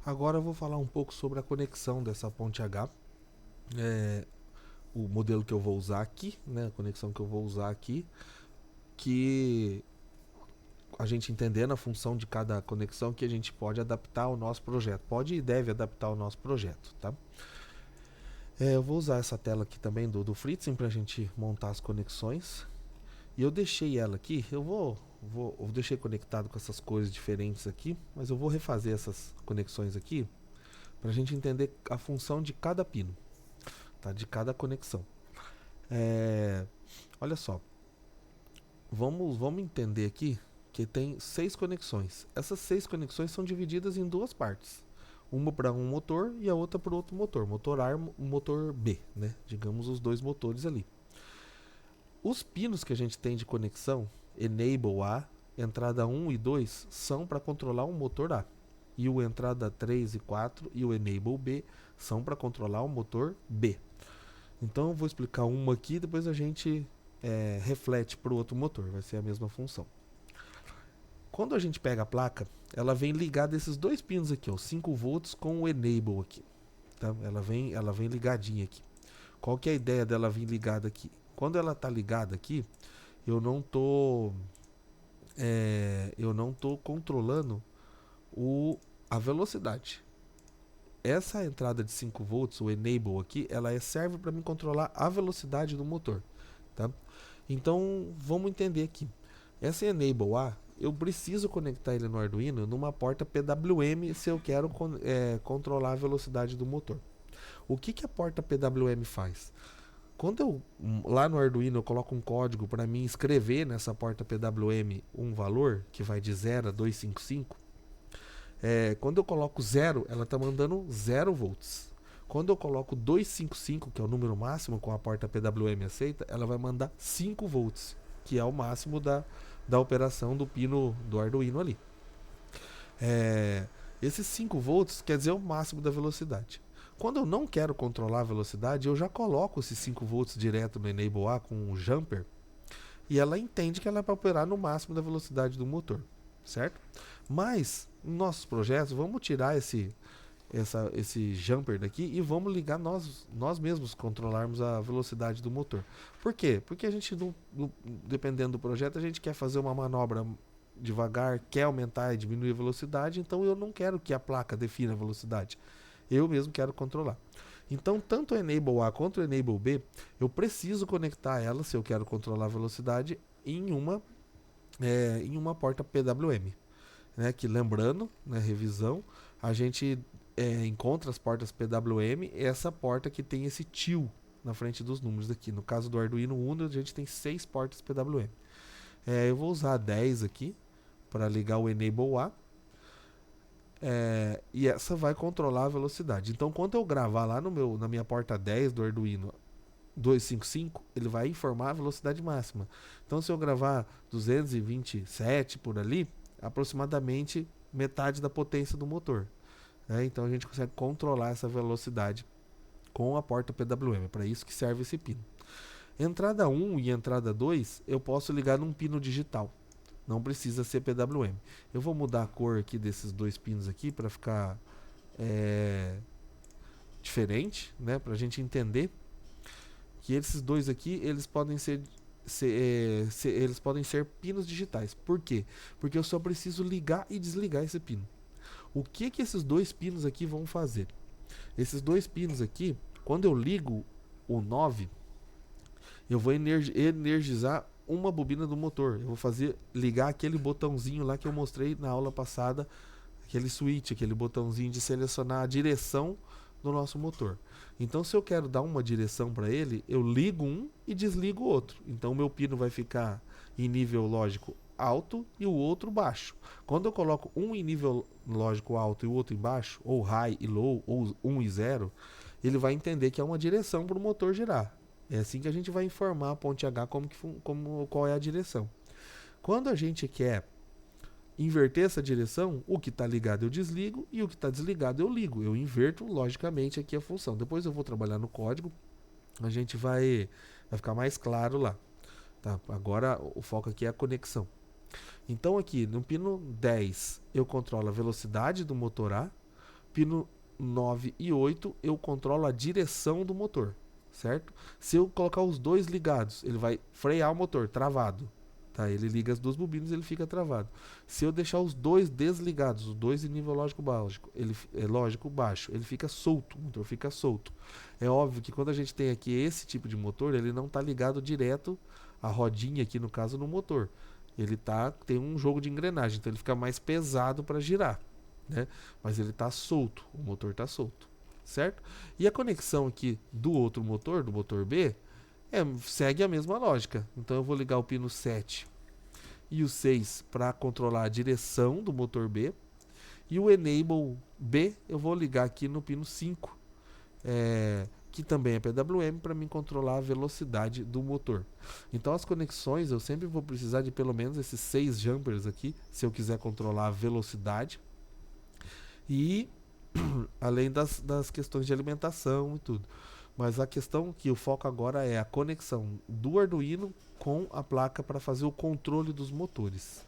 Agora eu vou falar um pouco sobre a conexão dessa ponte H. O modelo que eu vou usar aqui, né, a conexão que eu vou usar aqui, que a gente entendendo a função de cada conexão que a gente pode adaptar ao nosso projeto. Pode e deve adaptar ao nosso projeto, tá? Eu vou usar essa tela aqui também do Fritzen para a gente montar as conexões. E eu deixei ela aqui, eu deixei conectado com essas coisas diferentes aqui, mas eu vou refazer essas conexões aqui para a gente entender a função de cada pino, tá? De cada conexão. Olha só, vamos entender aqui que tem 6 conexões. Essas 6 conexões são divididas em duas partes. Uma para um motor e a outra para outro motor. Motor A e motor B, né? Digamos os dois motores ali. Os pinos que a gente tem de conexão, Enable A, entrada 1 e 2, são para controlar o motor A. E o entrada 3 e 4 e o Enable B são para controlar o motor B. Então eu vou explicar uma aqui, depois a gente reflete para o outro motor, vai ser a mesma função. Quando a gente pega a placa, ela vem ligada esses dois pinos aqui, ó, 5 volts com o Enable aqui. Tá? Ela vem ligadinha aqui. Qual que é a ideia dela vir ligada aqui? Quando ela está ligada aqui, eu não tô controlando a velocidade. Essa entrada de 5 volts, o Enable aqui, ela serve para me controlar a velocidade do motor. Tá? Então, vamos entender aqui. Essa Enable A, eu preciso conectar ele no Arduino numa porta PWM se eu quero controlar a velocidade do motor. O que a porta PWM faz? Quando eu, lá no Arduino, eu coloco um código para mim escrever nessa porta PWM um valor, que vai de 0 a 255, quando eu coloco 0, ela está mandando 0 volts. Quando eu coloco 255, que é o número máximo com a porta PWM aceita, ela vai mandar 5 volts, que é o máximo da operação do pino do Arduino ali. Esses 5 volts quer dizer o máximo da velocidade. Quando eu não quero controlar a velocidade, eu já coloco esses 5 volts direto no Enable A com um jumper e ela entende que ela vai operar no máximo da velocidade do motor, certo? Mas, nos nossos projetos, vamos tirar esse jumper daqui e vamos ligar nós mesmos controlarmos a velocidade do motor. Por quê? Porque a gente, dependendo do projeto, a gente quer fazer uma manobra devagar, quer aumentar e diminuir a velocidade, então eu não quero que a placa defina a velocidade. Eu mesmo quero controlar. Então, tanto o Enable A quanto o Enable B, eu preciso conectar ela, se eu quero controlar a velocidade, em uma porta PWM. Né? Que lembrando, né, revisão, a gente encontra as portas PWM, essa porta que tem esse tio na frente dos números aqui. No caso do Arduino Uno, a gente tem 6 portas PWM. Eu vou usar a 10 aqui para ligar o Enable A. E essa vai controlar a velocidade. Então, quando eu gravar lá na minha porta 10 do Arduino 255, ele vai informar a velocidade máxima. Então, se eu gravar 227 por ali, aproximadamente metade da potência do motor. Então, a gente consegue controlar essa velocidade com a porta PWM. É para isso que serve esse pino. Entrada 1 e entrada 2, eu posso ligar num pino digital. Não precisa ser PWM. Eu vou mudar a cor aqui desses dois pinos aqui para ficar diferente, né? Para a gente entender que esses dois aqui eles podem eles podem ser pinos digitais. Por quê? Porque eu só preciso ligar e desligar esse pino. O que esses dois pinos aqui vão fazer? Esses dois pinos aqui, quando eu ligo o 9, eu vou energizar uma bobina do motor. Eu vou ligar aquele botãozinho lá que eu mostrei na aula passada, aquele switch, aquele botãozinho de selecionar a direção do nosso motor. Então, se eu quero dar uma direção para ele, eu ligo um e desligo o outro. Então, o meu pino vai ficar em nível lógico alto e o outro baixo. Quando eu coloco um em nível lógico alto e o outro em baixo, ou high e low, ou 1 e 0, ele vai entender que é uma direção para o motor girar. É assim que a gente vai informar a ponte H qual é a direção. Quando a gente quer inverter essa direção, o que está ligado eu desligo e o que está desligado eu ligo. Eu inverto, logicamente, aqui a função. Depois eu vou trabalhar no código, a gente vai ficar mais claro lá. Tá? Agora o foco aqui é a conexão. Então aqui no pino 10 eu controlo a velocidade do motor A, Pino 9 e 8 eu controlo a direção do motor, certo? Se eu colocar os dois ligados, ele vai frear o motor, travado. Tá? Ele liga as duas bobinas e ele fica travado. Se eu deixar os dois desligados, os dois em nível lógico baixo, ele fica solto, o motor fica solto. É óbvio que quando a gente tem aqui esse tipo de motor, ele não está ligado direto, a rodinha aqui no caso, no motor. Ele tem um jogo de engrenagem, então ele fica mais pesado para girar, né? Mas ele está solto, o motor está solto, certo? E a conexão aqui do outro motor, do motor B, segue a mesma lógica. Então eu vou ligar o pino 7 e o 6 para controlar a direção do motor B. E o Enable B eu vou ligar aqui no pino 5, que também é PWM, para me controlar a velocidade do motor. Então as conexões eu sempre vou precisar de pelo menos esses 6 jumpers aqui, se eu quiser controlar a velocidade. E além das questões de alimentação e tudo. Mas a questão que o foco agora é a conexão do Arduino com a placa para fazer o controle dos motores.